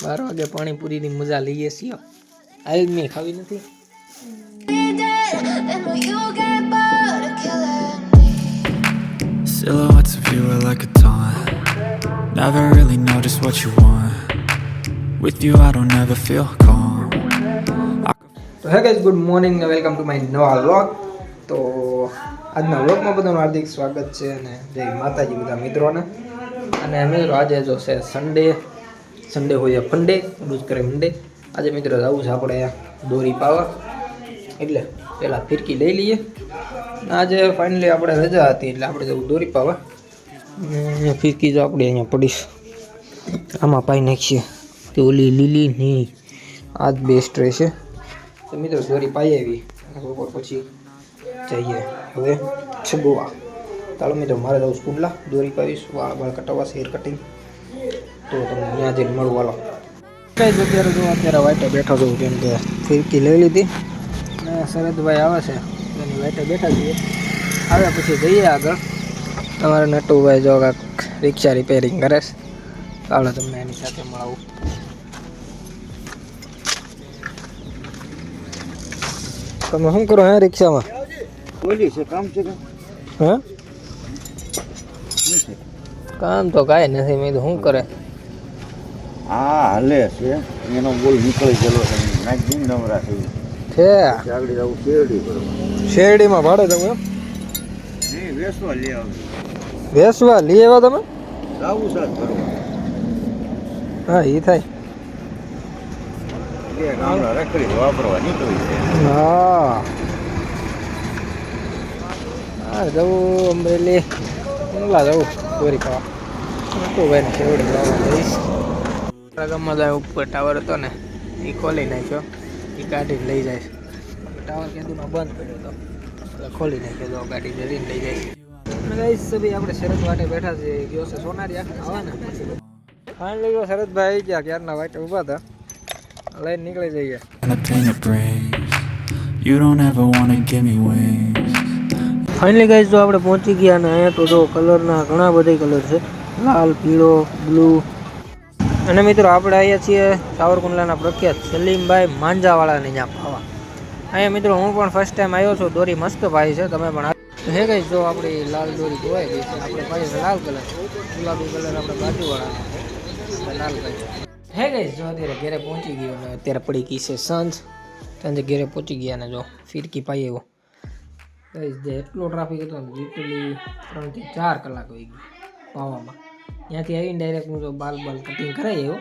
12 વાગે પાણીપુરીની મજા લઈએ છીએ. આજ મેં ખાવી નથી. Silhouettes of you are like a taunt. Never really know just what you want. With you I don't ever feel calm. તો હે ગાઈઝ, ગુડ મોર્નિંગ ને વેલકમ ટુ માય નવા વ્લોગ. તો આજના વ્લોગમાં બધાનું હાર્દિક સ્વાગત છે અને જય માતાજી બધા મિત્રોને. અને મિત્રો આજે જો છે સન્ડે હોય ફંડે રોજ કરે મંડે. આજે મિત્રો જવું છે આપણે દોરી પાવા, એટલે પહેલાં ફિરકી લઈ લઈએ. આજે ફાઇનલી આપણે રજા હતી એટલે આપણે જવું દોરી પાવા. ફિરકી જો આપણે અહીંયા પડીશ આમાં પાઈ નાખીએ તો ઓલી લીલી ની આ જ બેસ્ટ રહેશે. તો મિત્રો દોરી પાઈ આવી બપોર પછી જઈએ હવે છગવા. ચાલો મિત્રો મારે જવું સ્કૂલલા દોરી પાવીશ, વાળ કટાવવા, હેર કટિંગ. તો તમને ત્યાં જઈને મળવું. હાલો કઈ જ અત્યારે વાઈટે બેઠો છું કેમ કે ફિરકી લઈ લીધી ને શરદભાઈ આવે છે એની વાઈટે બેઠા છીએ. આવે પછી જઈએ આગળ. તમારે નટુભાઈ જો કાંક રિક્ષા રિપેરિંગ કરે છે. ચાલો તમને એની સાથે મળાવું. તમે શું કરો હે રિક્ષામાં? બોલી છે કામ છે હા કામ તો કાંઈ નથી. મેં તો શું કરે હા હાલે છે એનો બોલ નીકળી ગયેલો છે નાખી નવરા થઈ છે. આગળ જવું શેરડી કરવા શેરડીમાં ભાડે જવું એમ? નહીં વેસવા લઈ આવું વેસવા લઈ આવ્યા તમે? જવું સાથ કરવા હા એ થાય. બે ગામડા રખડી વાપરવા નીકળી છે. હા હા જવું અમરેલી ઊંઘલા જવું દોરી ખાવા. તો ભાઈ શેરડી લાવવા જઈશ. આપણા ગામમાં જાય ઉપર ટાવર હતો ને એ ખોલી નાખ્યો, એ કાઢીને લઈ જાય. ટાવર કેદુનો બંધ કર્યો હતો એટલે ખોલી નાખ્યો તો ગાડી જરીને લઈ જાય. ગાઈસ ભાઈ આપણે શરદ વાટે બેઠા છે. ગયો છે સોનારિયા આવા ને પછી ફાઇનલી ગયો શરદભાઈ આવી ગયા. ક્યારના વાટે ઊભા હતા, લઈને નીકળી જઈએ. And the pain it brings. You don't ever wanna give me wings. Finally guys જો આપણે પહોંચી ગયા અને અહીંયા તો જો કલરના ઘણા બધા કલર છે, લાલ, પીળો, બ્લુ. અને મિત્રો આપણે અહીંયા છીએ સાવરકુંડલાના પ્રખ્યાત સલીમભાઈ માંજાવાળાને ત્યાં ખાવા. અહીંયા મિત્રો હું પણ ફર્સ્ટ ટાઈમ આવ્યો છું. દોરી મસ્ત ભાઈ છે, તમે પણ હે ગાઈસ જો આપણી લાલ દોરી ધોવાઈ ગઈ છે. આપણે પાસે છે લાલ કલર, ગુલાબી કલર આપણે બાજુવાળાનો લાલ કલર. હે ગાઈસ જો અત્યારે ઘરે પહોંચી ગયો અને અત્યારે પડી ગઈ છે સાંજે ઘરે પહોંચી ગયા ને જો ફિરકી પાઈ આવ્યો. જે એટલો ટ્રાફિક હતો ને લિટરલી 3 થી 4 કલાક હોઈ ગઈ પાવામાં. ત્યાંથી આવીને ડાયરેક્ટ હું તો બાલ કટિંગ કરાવી આવ્યો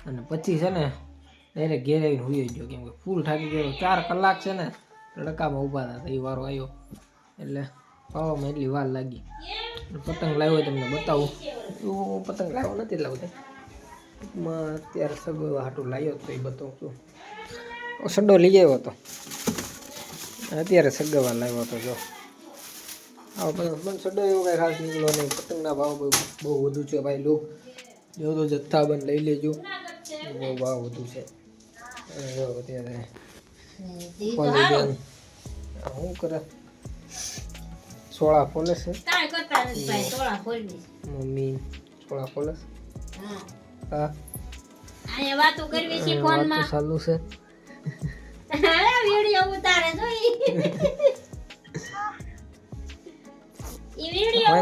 અને પછી છે ને ડાયરેક્ટ ઘેર આવીને હોઈ ગયો કેમ કે ફૂલ થાકી ગયો. 4 કલાક છે ને તડકામાં ઊભા હતા. એ વારો આવ્યો એટલે પાવામાં એટલી વાર લાગી. પતંગ લાવ્યો તમને બતાવું. હું પતંગ લાવ્યો નથી એટલા બધા, અત્યારે સગો હાટું લાવ્યો તો એ બતાવું છું. સડો લઈ આવ્યો હતો, અત્યારે સગવા લાવ્યો હતો. જો આ પણ સડો એવો કાંઈ ખાસ નીકળો નહીં. પતંગના ભાવ બહુ વધુ છે ભાઈ. લોક જો તો જથ્થાબંધ લઈ લેજો, બહુ ભાવ વધુ છે. અત્યારે શું કરે સોળા ફોલે છે મમ્મી, સોળા ફોલે હા વાતો ચાલુ છે. વિડિયો ઉતારે જો ઈ વિડિયો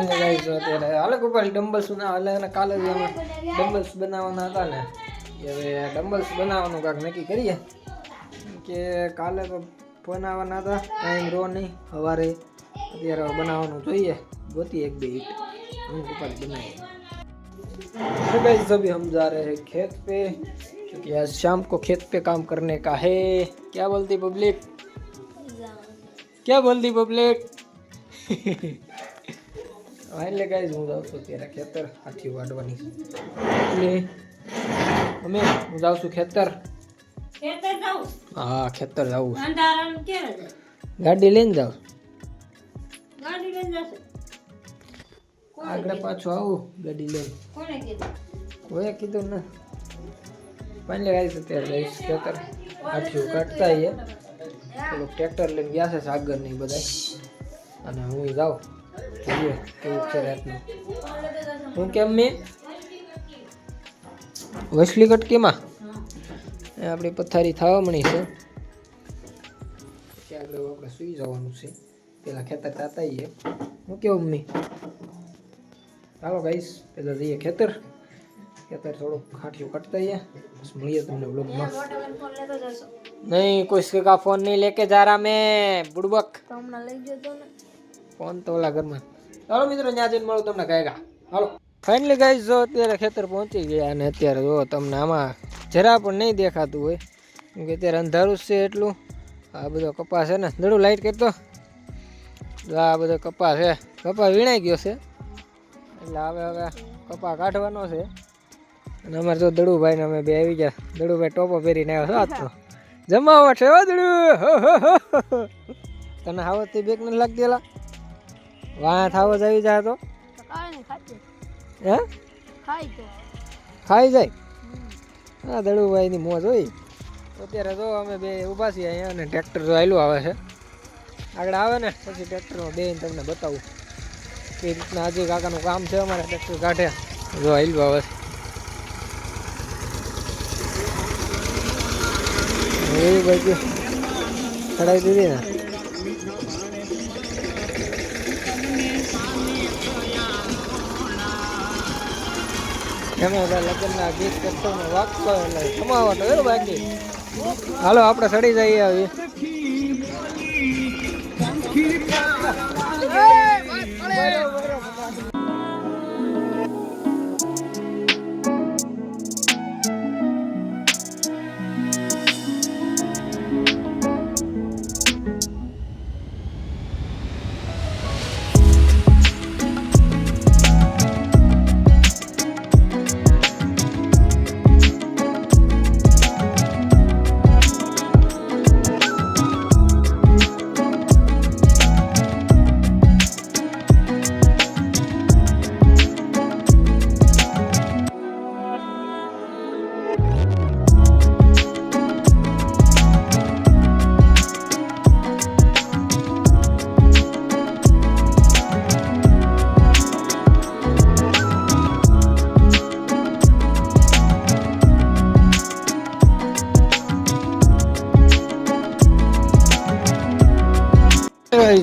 ઉતારે. હાલે ગોપાલ ડમ્બલ્સ ના હાલે અને કાલે જ અમે ડમ્બલ્સ બનાવવાના હતા ને હવે ડમ્બલ્સ બનાવવાનું કાંઈક નક્કી કરીએ કે કાલે તો બનાવવાના હતા. ટાઈમ રો નહીં સવારે, અત્યારે બનાવવાનું જોઈએ. ગોતી 1-2 ઈટ हम गोपाल बनाए. तो गाइस सभी हम जा रहे हैं खेत पे क्योंकि आज शाम को खेत पे काम करने का है. क्या बोलती पब्लिक? क्या बोलती पब्लिक? એટલે ગાઈસ હું જાઉં છું ત્યારે ખેતર હાથી વાડવાની એટલે અમે હું જાઉં છું ખેતર જાઉં. હા ખેતર જાઉં. અંધારાનું કેરે છે? ગાડી લઈને જાઉં. ગાડી લઈને જશે? આગળ પાછું આવું ગાડી લઈને. કોણે કીધું? કોઈ કીધું ને. ફાઇનલી ગાઈસ અત્યારે જઈશ ખેતર. હાથીઓ કાઢતા આવીએ. પેલું ટ્રેક્ટર લઈને ગયા છે સાગર ને બધા, અને હું જાઉં જોઈએ કેવું છે રાતનું. હું કેમ મેં વસલી કટકીમાં હા એ આપણી પથારી થવા મળી છે પછી આગળ આપણે સૂઈ જવાનું છે પેલા ખેતર તાતા આવીએ હું કેવું મમ્મી ચાલો ગાઈસ પેલા જઈએ ખેતર થોડુંક ખાઠિયું કટતા આવીએ પછી મળીએ તમને બ્લોગમાં મોટા બેન ફોન લેતો જશો नहीं कोई का फोन नहीं लेके जा रहा मैं बुड़बक તો હમણાં લઈ ગયો તો ને फोन तो ओला घर में ચાલો મિત્રો ત્યાં જઈને મળું તમને કહેગા હાલો ફાઇનલી ગાઈસ જો અત્યારે ખેતર પહોંચી ગયા અને અત્યારે જો તમને આમાં જરા પણ નહીં દેખાતું હોય કેમ કે અત્યારે અંધારું જ છે એટલું આ બધો કપાસ છે ને દડું લાઈટ કરતો આ બધો કપાસ છે કપાસ વીણાઈ ગયો છે એટલે હવે કપા કાઢવાનો છે અને અમારે તો દડુભાઈ ને અમે બે આવી ગયા દડુભાઈ ટોપો પહેરીને આવ્યો છો આજ તો જમાવટ છે દડું તને હાવતથી બેક નથી લાગતી એલા વાહ થાવત આવી જાય તો કાંઈ નહીં ખાતું હે ખાઈ તો ખાઈ જાય હા દડુભાઈની મોજ હોય અત્યારે જો અમે બે ઊભા છીએ અહીંયા અને ટ્રેક્ટર જો આયલું આવે છે આગળ આવે ને પછી ટ્રેક્ટરમાં બેન તમને બતાવું એ રીતના આજે કાકાનું કામ છે અમારે ટ્રેક્ટર કાઢે જો આયલું આવે છે એવી બાજુ ચડાવી દીધી ને એમાં લગ્નના ગીત કરતો વાગતો એટલે સમાવટો એનો બાકી હાલો આપણે ચડી જઈએ આવી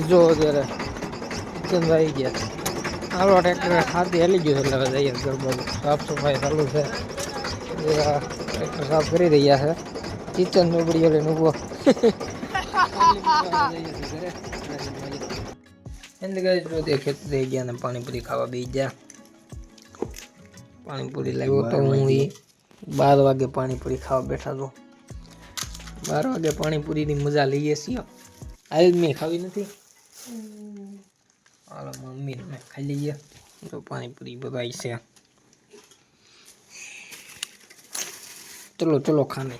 જો અત્યારે કિચન આવી ગયા આપણો ટ્રેક્ટર હાથી હેલી ગયું એટલે હવે જઈએ ઘર બાજુ સાફ સફાઈ ચાલુ છે ટ્રેક્ટર સાફ કરી રહ્યા છે કિચન નોબડી લઈને ઊભો એની ગઈ જો ખેત થઈ ગયા ને પાણીપુરી ખાવા બેસી ગયા પાણીપુરી લાવ્યો તો હું 12 વાગે પાણીપુરી ખાવા બેઠા તો 12 વાગે પાણીપુરીની મજા લઈએ છીએ આજ મેં ખાવી નથી હાલો મમ્મી ને ખાઈ લઈએ તો પાણીપુરી બધાઈ છે ચલો ચલો ખાને